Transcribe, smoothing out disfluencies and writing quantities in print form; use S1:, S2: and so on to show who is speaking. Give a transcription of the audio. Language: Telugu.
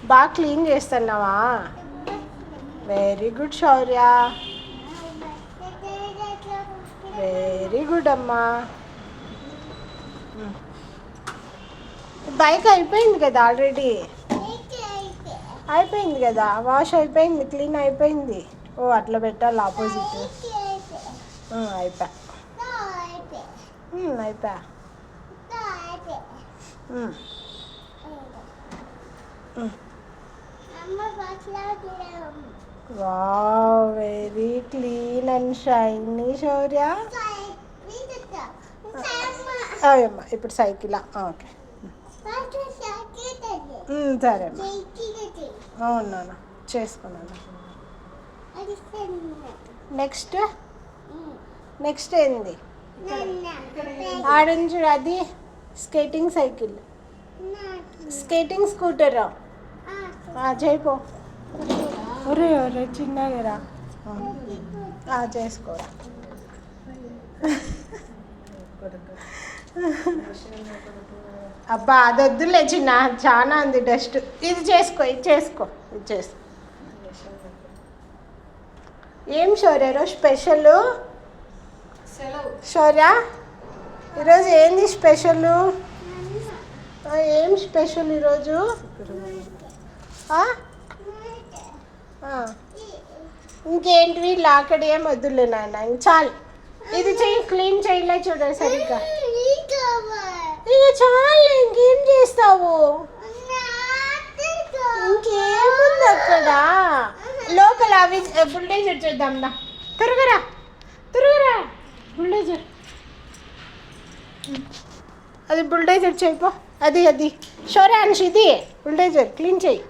S1: బాగా క్లీన్ చేస్తున్నావా? వెరీ గుడ్ శౌర్య, వెరీ గుడ్ అమ్మా. బైక్ అయిపోయింది కదా ఆల్రెడీ, అయిపోయింది కదా, వాష్ అయిపోయింది, క్లీన్ అయిపోయింది. ఓ అట్లా పెట్టాలి ఆపోజిట్. అయిపోయా అయిపోయా. Wow, very clean and shiny Shaurya. అమ్మా ఇప్పుడు సైకిలా? ఓకే సరే అమ్మా. అవునా, చేసుకున్నాను. నెక్స్ట్ నెక్స్ట్ ఏంది? ఆరెంజ్, అది స్కేటింగ్ సైకిల్, స్కేటింగ్ స్కూటర్ చేయిపో. ఒరే ఒరే చిన్నగా చేసుకోరా. అబ్బా అది వద్దులే చిన్న, చాలా ఉంది డస్ట్. ఇది చేసుకో, ఇది చేసుకో, ఇది చేసుకో. ఏం శౌర్య ఈరోజు స్పెషల్? శౌర్య ఈరోజు ఏంది స్పెషల్? ఏం స్పెషల్ ఈరోజు? ఇంకేంటివి లాకడ్ ఏం వద్దులే నాన్న, చాలు. ఇది చెయ్యి, క్లీన్ చేయలే చూడ సరిగ్గా. ఇక చాలు, ఇంకేం చేస్తావు? ఇంకేముంది అక్కడ లోపల? అవి బుల్డేజర్ చేద్దాందా, త్వరగా త్వరగా బుల్డేజర్. అది బుల్డేజర్ చేయిపో. అది అది షోరాన్ష్, ఇది బుల్డేజర్ క్లీన్ చేయి.